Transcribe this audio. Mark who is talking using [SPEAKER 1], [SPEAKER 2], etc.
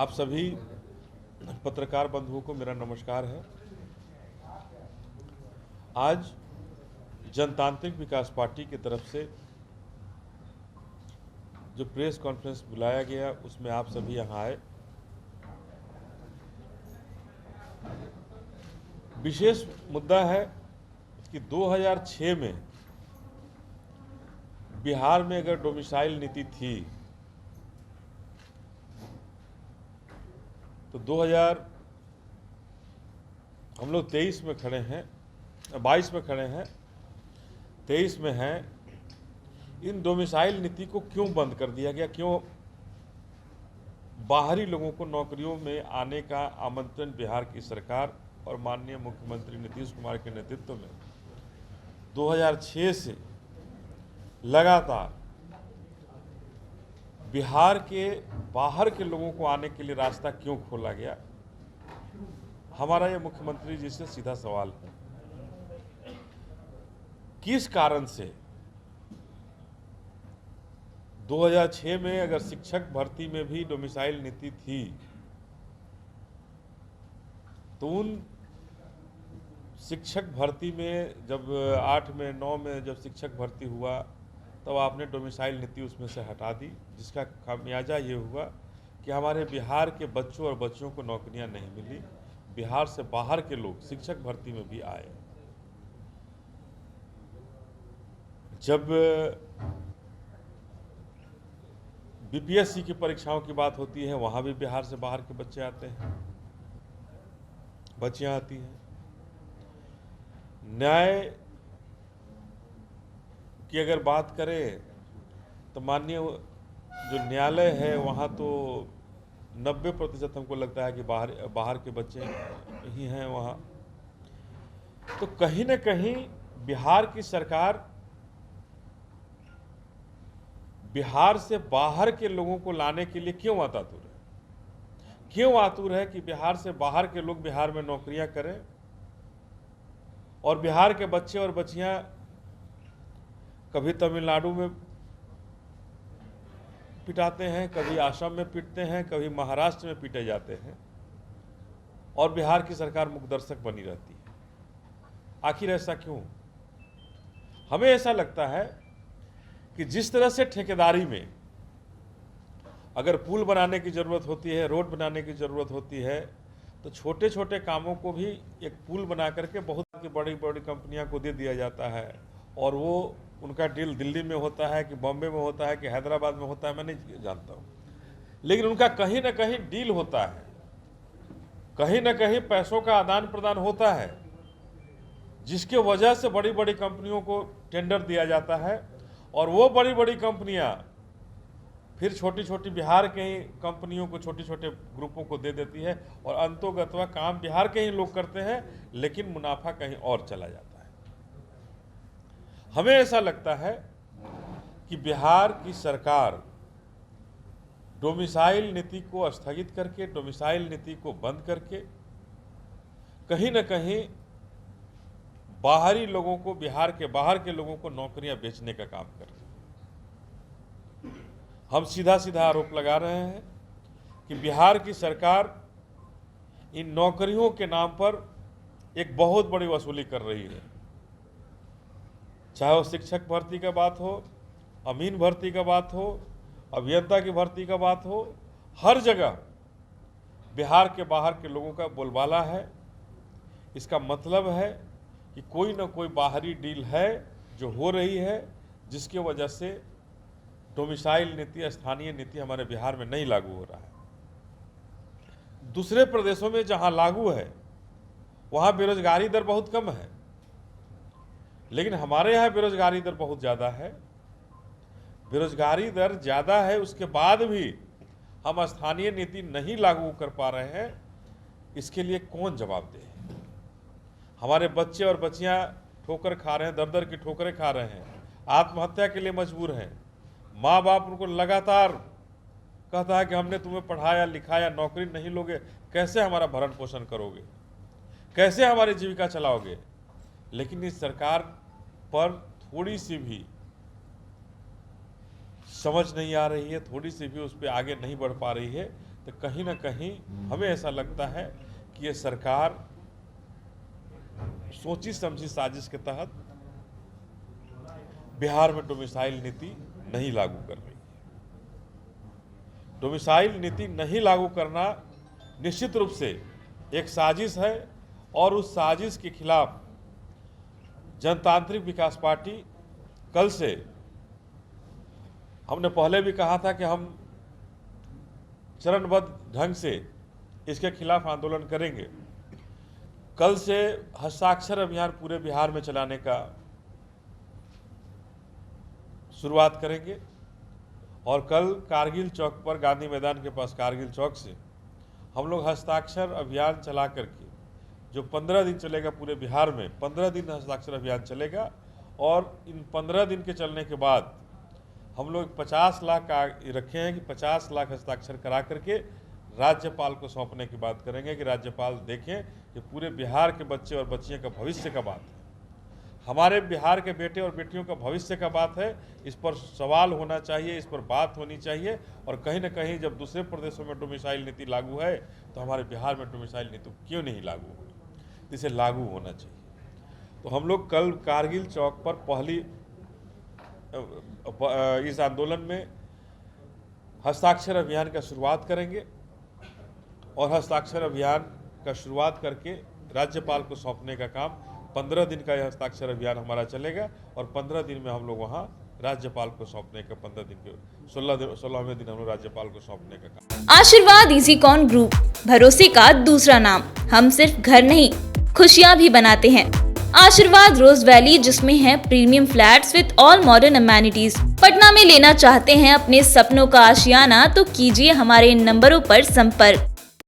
[SPEAKER 1] आप सभी पत्रकार बंधुओं को मेरा नमस्कार है। आज जनतांत्रिक विकास पार्टी की तरफ से जो प्रेस कॉन्फ्रेंस बुलाया गया उसमें आप सभी यहाँ आए। विशेष मुद्दा है कि 2006 में बिहार में अगर डोमिसाइल नीति थी तो 2000 हम लोग 23 में खड़े हैं, 22 में खड़े हैं, 23 में हैं। इन डोमिसाइल नीति को क्यों बंद कर दिया गया? क्यों बाहरी लोगों को नौकरियों में आने का आमंत्रण बिहार की सरकार और माननीय मुख्यमंत्री नीतीश कुमार के नेतृत्व में 2006 से लगातार बिहार के बाहर के लोगों को आने के लिए रास्ता क्यों खोला गया? हमारा ये मुख्यमंत्री जी से सीधा सवाल है। किस कारण से 2006 में अगर शिक्षक भर्ती में भी डोमिसाइल नीति थी तो उन शिक्षक भर्ती में जब 8 में 9 में जब शिक्षक भर्ती हुआ तब आपने डोमिसाइल नीति उसमें से हटा दी, जिसका खामियाजा ये हुआ कि हमारे बिहार के बच्चों और बच्चियों को नौकरियां नहीं मिली। बिहार से बाहर के लोग शिक्षक भर्ती में भी आए। जब बीपीएससी की परीक्षाओं की बात होती है वहां भी बिहार से बाहर के बच्चे आते हैं, बच्चियां आती हैं। न्याय की अगर बात करें तो माननीय जो न्यायालय है वहाँ तो 90% हमको लगता है कि बाहर के बच्चे ही हैं वहाँ। तो कहीं न कहीं बिहार की सरकार बिहार से बाहर के लोगों को लाने के लिए क्यों आतुर है? क्यों आतुर है कि बिहार से बाहर के लोग बिहार में नौकरियां करें और बिहार के बच्चे और बच्चियां कभी तमिलनाडु में पिटाते हैं, कभी आसाम में पीटते हैं, कभी महाराष्ट्र में पीटे जाते हैं और बिहार की सरकार मुखदर्शक बनी रहती है। आखिर ऐसा क्यों? हमें ऐसा लगता है कि जिस तरह से ठेकेदारी में अगर पुल बनाने की ज़रूरत होती है, रोड बनाने की ज़रूरत होती है, तो छोटे छोटे कामों को भी एक पुल बना करके बहुत बड़ी बड़ी कंपनियां को दे दिया जाता है और वो उनका डील दिल्ली में होता है कि बॉम्बे में होता है कि हैदराबाद में होता है, मैं नहीं जानता हूँ, लेकिन उनका कहीं ना कहीं डील होता है, कहीं ना कहीं पैसों का आदान प्रदान होता है, जिसके वजह से बड़ी बड़ी कंपनियों को टेंडर दिया जाता है और वो बड़ी बड़ी कंपनियां फिर छोटी छोटी बिहार के ही कंपनियों को, छोटे छोटे ग्रुपों को दे देती है और अंतोगत्वा काम बिहार के ही लोग करते हैं, लेकिन मुनाफा कहीं और चला जाता है। हमें ऐसा लगता है कि बिहार की सरकार डोमिसाइल नीति को स्थगित करके, डोमिसाइल नीति को बंद करके कहीं न कहीं बाहरी लोगों को, बिहार के बाहर के लोगों को नौकरियां बेचने का काम कर रही है। हम सीधा सीधा आरोप लगा रहे हैं कि बिहार की सरकार इन नौकरियों के नाम पर एक बहुत बड़ी वसूली कर रही है। चाहे वो शिक्षक भर्ती का बात हो, अमीन भर्ती का बात हो, अभियंता की भर्ती का बात हो, हर जगह बिहार के बाहर के लोगों का बोलबाला है। इसका मतलब है कि कोई ना कोई बाहरी डील है जो हो रही है, जिसकी वजह से डोमिसाइल नीति, स्थानीय नीति हमारे बिहार में नहीं लागू हो रहा है। दूसरे प्रदेशों में जहां लागू है वहां बेरोजगारी दर बहुत कम है, लेकिन हमारे यहाँ बेरोजगारी दर बहुत ज़्यादा है। बेरोजगारी दर ज़्यादा है, उसके बाद भी हम स्थानीय नीति नहीं लागू कर पा रहे हैं। इसके लिए कौन जवाबदेह है? हमारे बच्चे और बच्चियां ठोकर खा रहे हैं, दर दर की ठोकरें खा रहे हैं, आत्महत्या के लिए मजबूर हैं। माँ बाप उनको लगातार कहता है कि हमने तुम्हें पढ़ाया लिखाया, नौकरी नहीं लोगे, कैसे हमारा भरण पोषण करोगे, कैसे हमारी जीविका चलाओगे? लेकिन इस सरकार पर थोड़ी सी भी समझ नहीं आ रही है, थोड़ी सी भी उस पर आगे नहीं बढ़ पा रही है तो कहीं ना कहीं हमें ऐसा लगता है कि ये सरकार सोची समझी साजिश के तहत बिहार में डोमिसाइल नीति नहीं लागू कर रही है। डोमिसाइल नीति नहीं लागू करना निश्चित रूप से एक साजिश है और उस साजिश के खिलाफ जनतांत्रिक विकास पार्टी कल से, हमने पहले भी कहा था कि हम चरणबद्ध ढंग से इसके खिलाफ आंदोलन करेंगे। कल से हस्ताक्षर अभियान पूरे बिहार में चलाने का शुरुआत करेंगे और कल कारगिल चौक पर, गांधी मैदान के पास कारगिल चौक से हम लोग हस्ताक्षर अभियान चला करके, जो 15 दिन चलेगा पूरे बिहार में, 15 दिन हस्ताक्षर अभियान चलेगा और इन 15 दिन के चलने के बाद हम लोग 50 लाख रखे हैं कि 50 लाख हस्ताक्षर करा करके राज्यपाल को सौंपने की बात करेंगे कि राज्यपाल देखें कि पूरे बिहार के बच्चे और बच्चियों का भविष्य का बात है, हमारे बिहार के बेटे और बेटियों का भविष्य का बात है। इस पर सवाल होना चाहिए, इस पर बात होनी चाहिए। और कहीं ना कहीं जब दूसरे प्रदेशों में डोमिसाइल नीति लागू है तो हमारे बिहार में डोमिसाइल नीति क्यों नहीं लागू हुई, इसे लागू होना चाहिए। तो हम लोग कल कारगिल चौक पर पहली इस आंदोलन में हस्ताक्षर अभियान का शुरुआत करेंगे और हस्ताक्षर अभियान का शुरुआत करके राज्यपाल को सौंपने का काम, 15 दिन का यह हस्ताक्षर अभियान हमारा चलेगा और 15 दिन में हम लोग वहाँ राज्यपाल को सौंपने का, 15 दिन के 16वें दिन हम लोग राज्यपाल को सौंपने का काम।
[SPEAKER 2] आशीर्वाद इजीकॉन ग्रुप, भरोसे का दूसरा नाम। हम सिर्फ घर नहीं, खुशियाँ भी बनाते हैं। आशीर्वाद रोज वैली, जिसमें है premium flats with all modern amenities. Patna में लेना चाहते हैं अपने सपनों का आशियाना, तो कीजिए हमारे इन नंबरों पर संपर्क।